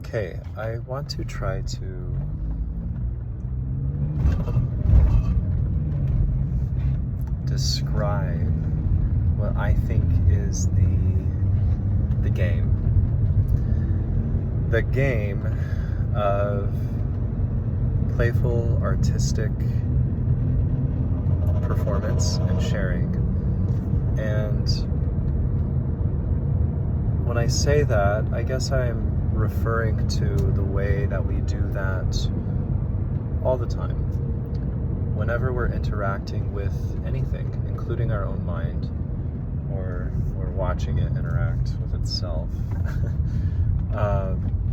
Okay, I want to try to describe what I think is the game. The game of playful, artistic performance and sharing. And when I say that, I guess I'm referring to the way that we do that all the time. Whenever we're interacting with anything, including our own mind, or watching it interact with itself,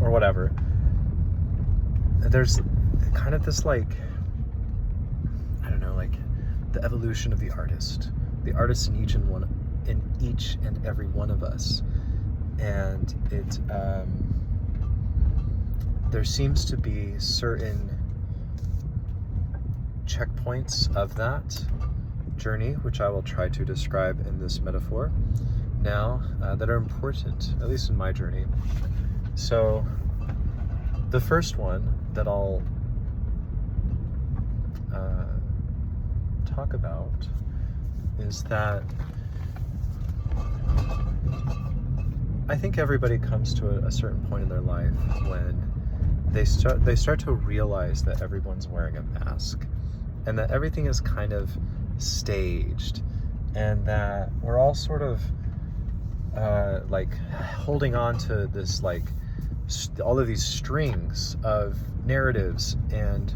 or whatever, there's kind of this I don't know, the evolution of the artist in each and every one of us, and it there seems to be certain checkpoints of that journey, which I will try to describe in this metaphor now, that are important, at least in my journey. So the first one that I'll talk about is that I think everybody comes to a certain point in their life when they start to realize that everyone's wearing a mask, and that everything is kind of staged, and that we're all sort of holding on to this all of these strings of narratives, and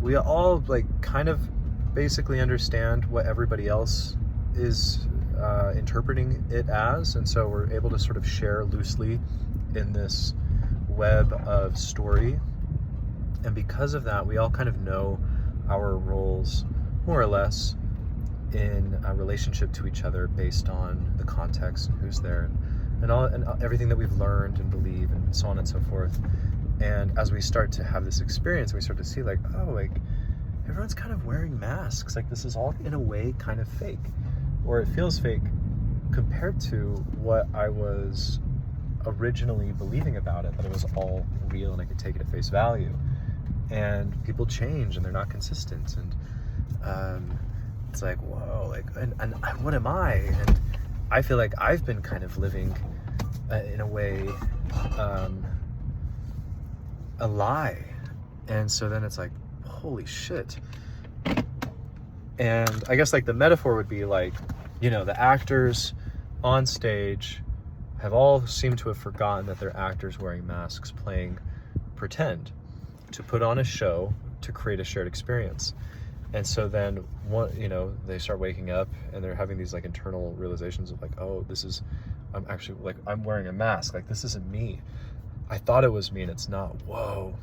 we all kind of basically understand what everybody else is interpreting it as, and so we're able to sort of share loosely in this web of story. And because of that, we all kind of know our roles more or less in a relationship to each other based on the context and who's there, and everything that we've learned and believe, and so on and so forth. And as we start to have this experience, we start to see everyone's kind of wearing masks. This is all in a way kind of fake, or it feels fake compared to what I was originally believing about it, that it was all real and I could take it at face value. And people change and they're not consistent, and it's whoa, and what am I? And I feel like I've been kind of living in a way a lie. And so then it's holy shit. And I guess the metaphor would be the actors on stage have all seemed to have forgotten that they're actors wearing masks, playing pretend to put on a show to create a shared experience. And so then they start waking up and they're having these internal realizations of oh, I'm actually I'm wearing a mask. This isn't me. I thought it was me and it's not. Whoa,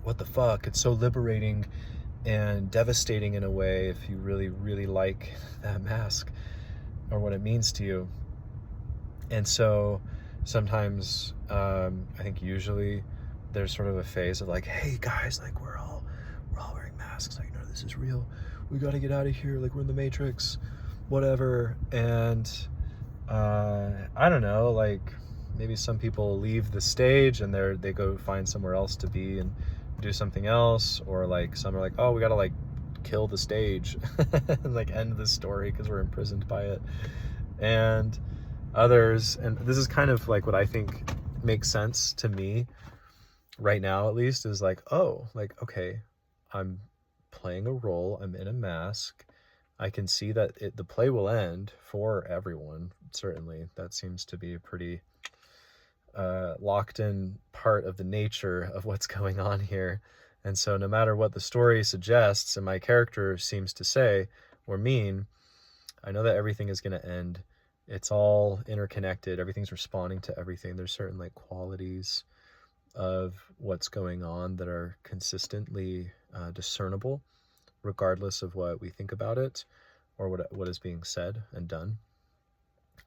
what the fuck? It's so liberating and devastating in a way if you really, really like that mask or what it means to you. And so sometimes, I think usually there's sort of a phase of hey guys, we're all wearing masks. No, this is real. We got to get out of here. We're in the Matrix, whatever. And I don't know, maybe some people leave the stage and they go find somewhere else to be and do something else, or some are oh, we gotta kill the stage and end the story because we're imprisoned by it. And others, and this is kind of what I think makes sense to me right now, at least, is okay, I'm playing a role, I'm in a mask, I can see that the play will end for everyone. Certainly that seems to be a pretty locked in part of the nature of what's going on here. And so no matter what the story suggests and my character seems to say or mean, I know that everything is going to end. It's all interconnected. Everything's responding to everything. There's certain qualities of what's going on that are consistently discernible, regardless of what we think about it or what is being said and done.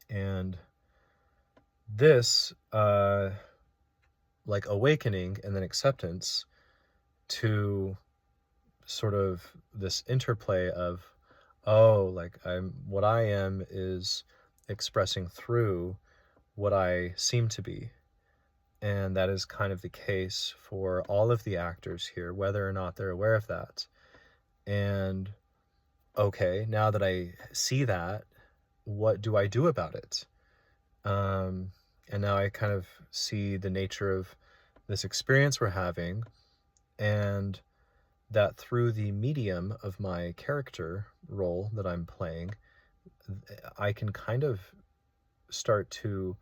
And this awakening and then acceptance to sort of this interplay of what I am is expressing through what I seem to be, And that is kind of the case for all of the actors here, whether or not they're aware of that. And okay, now that I see that, what do I do about it? And now I kind of see the nature of this experience we're having, and that through the medium of my character role that I'm playing, I can kind of start to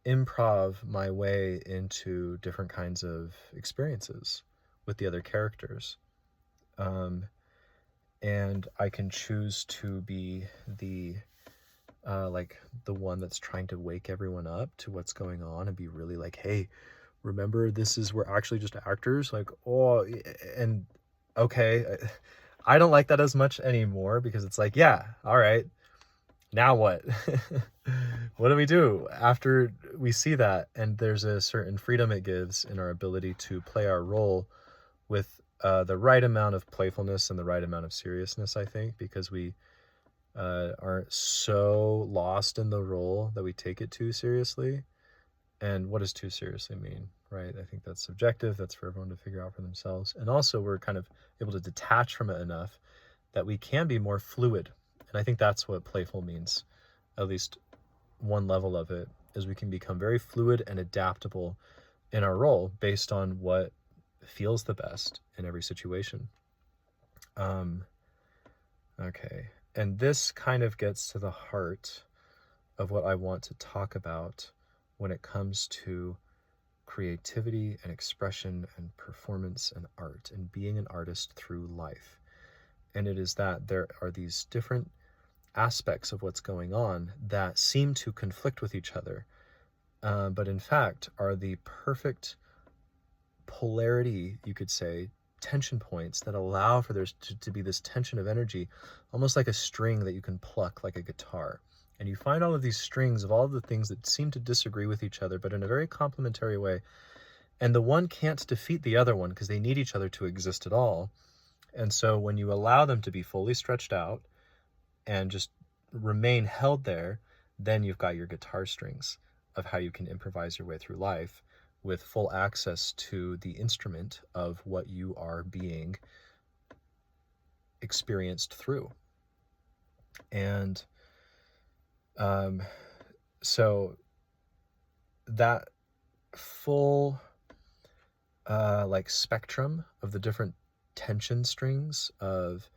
improv my way into different kinds of experiences with the other characters. And I can choose to be the like the one that's trying to wake everyone up to what's going on, and be really like, hey, remember, we're actually just actors. Like, oh, and okay, I don't like that as much anymore, because it's like, yeah, all right, now what? What do we do after we see that? And there's a certain freedom it gives in our ability to play our role with the right amount of playfulness and the right amount of seriousness, I think, because we aren't so lost in the role that we take it too seriously. And what does too seriously mean, right? I think that's subjective. That's for everyone to figure out for themselves. And also, we're kind of able to detach from it enough that we can be more fluid. And I think that's what playful means. At least one level of it is we can become very fluid and adaptable in our role based on what feels the best in every situation. Okay. And this kind of gets to the heart of what I want to talk about when it comes to creativity and expression and performance and art and being an artist through life. And it is that there are these different aspects of what's going on that seem to conflict with each other, but in fact are the perfect polarity, you could say, tension points that allow for there to be this tension of energy, almost like a string that you can pluck like a guitar. And you find all of these strings of all of the things that seem to disagree with each other, but in a very complementary way. And the one can't defeat the other one because they need each other to exist at all. And so when you allow them to be fully stretched out and just remain held there, then you've got your guitar strings of how you can improvise your way through life with full access to the instrument of what you are being experienced through. And so that full like spectrum of the different tension strings of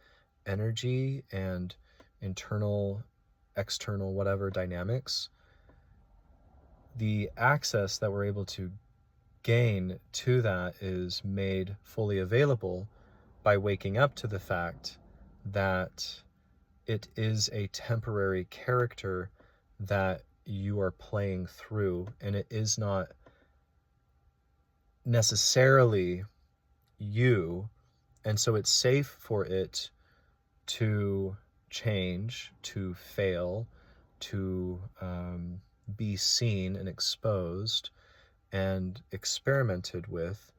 energy and internal, external, whatever dynamics, the access that we're able to gain to that is made fully available by waking up to the fact that it is a temporary character that you are playing through, and it is not necessarily you. And so it's safe for it to change, to fail, to be seen and exposed and experimented with,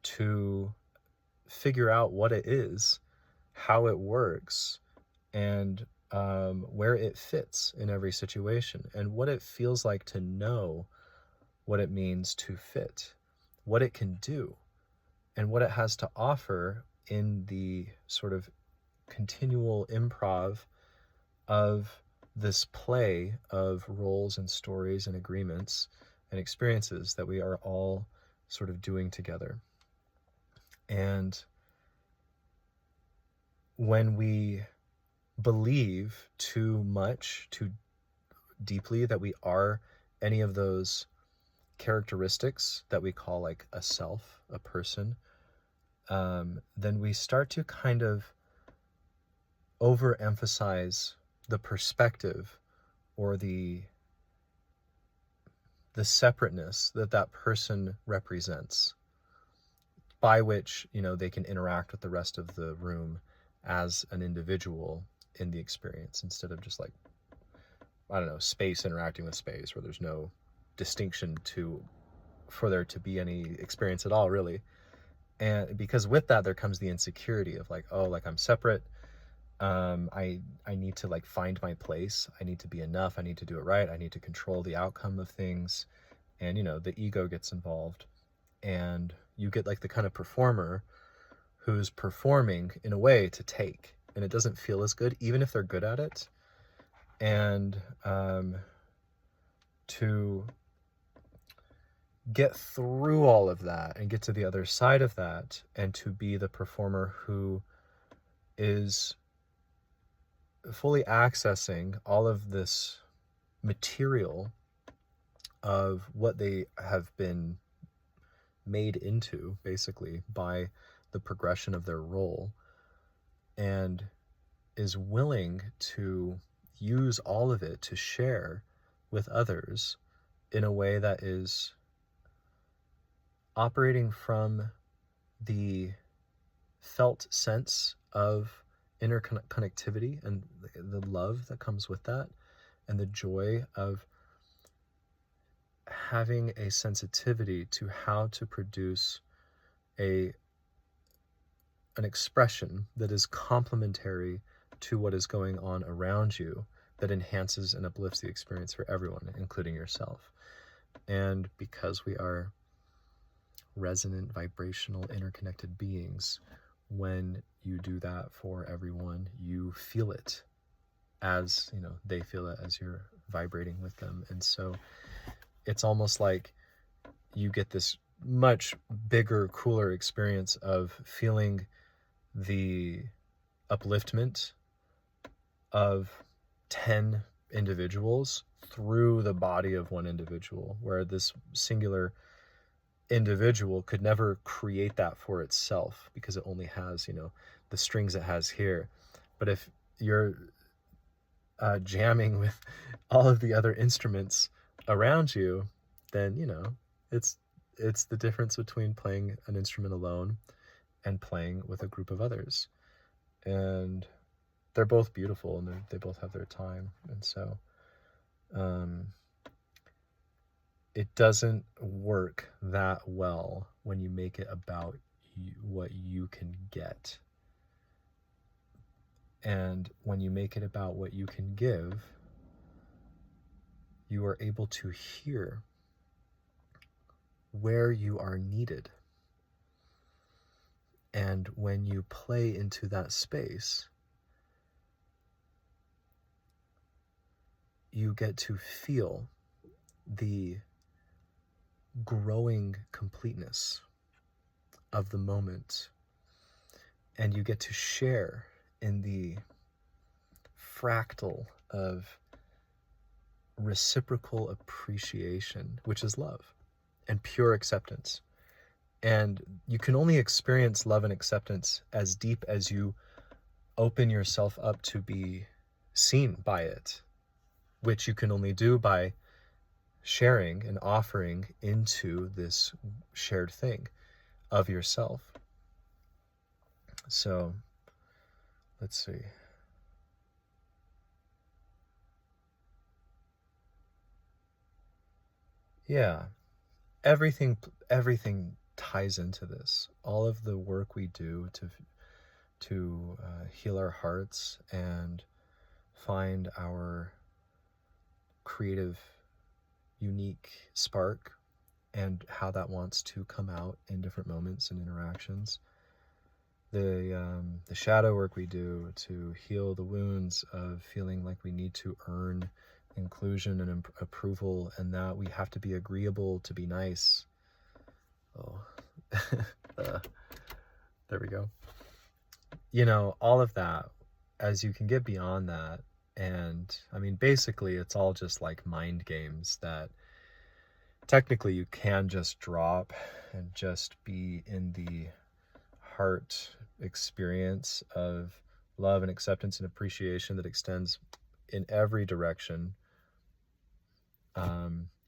to figure out what it is, how it works, and where it fits in every situation, and what it feels like to know what it means to fit, what it can do, and what it has to offer in the sort of continual improv of this play of roles and stories and agreements and experiences that we are all sort of doing together. And when we believe too much, too deeply, that we are any of those characteristics that we call like a self, a person, then we start to kind of overemphasize the perspective or the separateness that that person represents, by which, you know, they can interact with the rest of the room as an individual in the experience, instead of just like, I don't know, space interacting with space, where there's no distinction for there to be any experience at all, really. And because with that there comes the insecurity of like, oh, like I'm separate, I need to like find my place, I need to be enough, I need to do it right, I need to control the outcome of things, and the ego gets involved, and you get like the kind of performer who's performing in a way to take, and it doesn't feel as good even if they're good at it. And to get through all of that and get to the other side of that, and to be the performer who is fully accessing all of this material of what they have been made into, basically, by the progression of their role, and is willing to use all of it to share with others in a way that is operating from the felt sense of interconnectivity and the love that comes with that, and the joy of having a sensitivity to how to produce an expression that is complementary to what is going on around you, that enhances and uplifts the experience for everyone, including yourself. And because we are resonant, vibrational, interconnected beings, when you do that for everyone, you feel it as they feel it as you're vibrating with them. And so it's almost like you get this much bigger, cooler experience of feeling the upliftment of 10 individuals through the body of one individual, where this singular individual could never create that for itself, because it only has the strings it has here. But if you're jamming with all of the other instruments around you, then it's the difference between playing an instrument alone and playing with a group of others. And they're both beautiful, and they both have their time. And so it doesn't work that well when you make it about what you can get. And when you make it about what you can give, you are able to hear where you are needed. And when you play into that space, you get to feel the growing completeness of the moment, and you get to share in the fractal of reciprocal appreciation, which is love and pure acceptance. And you can only experience love and acceptance as deep as you open yourself up to be seen by it, which you can only do by sharing and offering into this shared thing of yourself. So let's see. Yeah, everything ties into this. All of the work we do to heal our hearts and find our creative, unique spark, and how that wants to come out in different moments and interactions. The shadow work we do to heal the wounds of feeling like we need to earn inclusion and approval, and that we have to be agreeable to be nice. Oh, there we go. All of that, as you can get beyond that. And I mean, basically, it's all just like mind games that technically you can just drop and just be in the heart experience of love and acceptance and appreciation that extends in every direction.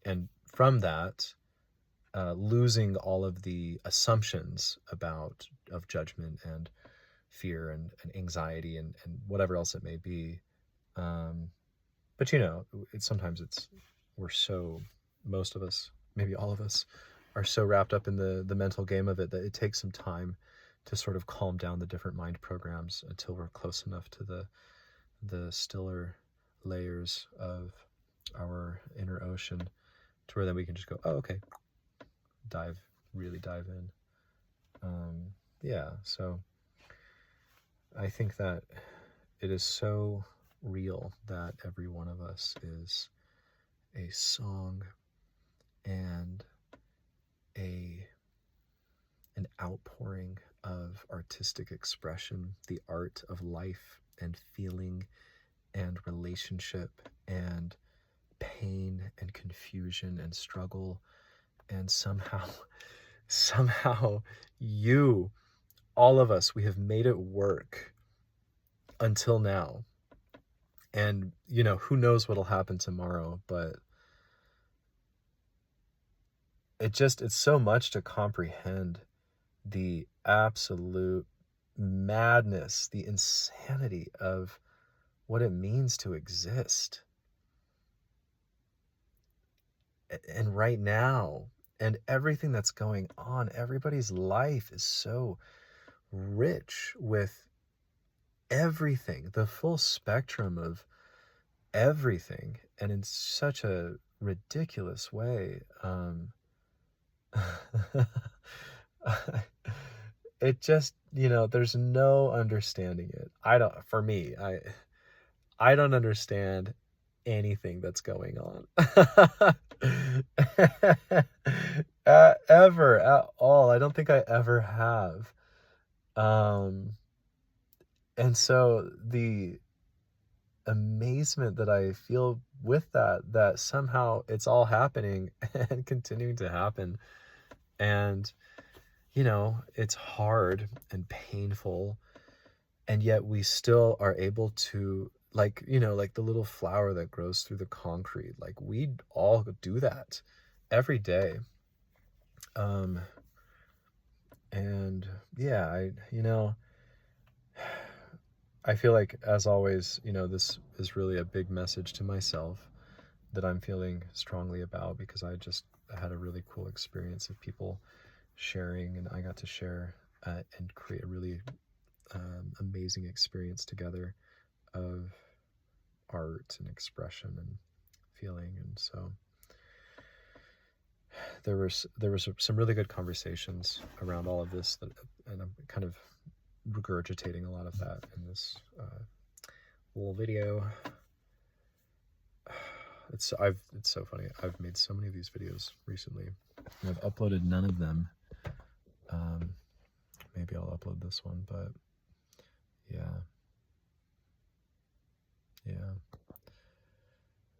And from that, losing all of the assumptions of judgment and fear and anxiety and whatever else it may be. But most of us, maybe all of us, are so wrapped up in the mental game of it that it takes some time to sort of calm down the different mind programs until we're close enough to the stiller layers of our inner ocean to where then we can just go, oh, okay, really dive in. Yeah, so I think that it is so real that every one of us is a song and an outpouring of artistic expression, the art of life and feeling and relationship and pain and confusion and struggle. And somehow you, all of us, we have made it work until now. And, who knows what'll happen tomorrow, but it's so much to comprehend the absolute madness, the insanity of what it means to exist. And right now, and everything that's going on, everybody's life is so rich with everything, the full spectrum of everything, and in such a ridiculous way. It just, there's no understanding it. For me, I don't understand anything that's going on. Ever at all. I don't think I ever have. And so the amazement that I feel with that somehow it's all happening and continuing to happen. And, it's hard and painful. And yet we still are able to, like the little flower that grows through the concrete. Like, we all do that every day. And yeah, I feel like, as always, this is really a big message to myself that I'm feeling strongly about, because I just had a really cool experience of people sharing, and I got to share and create a really amazing experience together of art and expression and feeling. And so there was some really good conversations around all of this, and I'm kind of regurgitating a lot of that in this little video. It's so funny. I've made so many of these videos recently, and I've uploaded none of them. Maybe I'll upload this one, but yeah.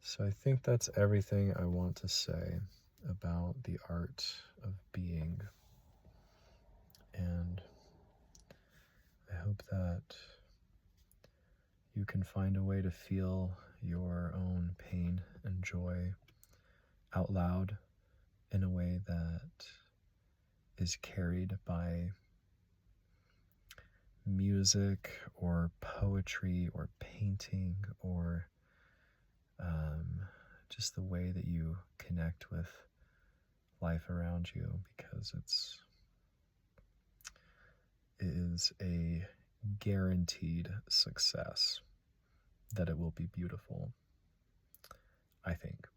So I think that's everything I want to say about the art of being. And I hope that you can find a way to feel your own pain and joy out loud in a way that is carried by music or poetry or painting, or just the way that you connect with life around you, because it is a guaranteed success that it will be beautiful, I think.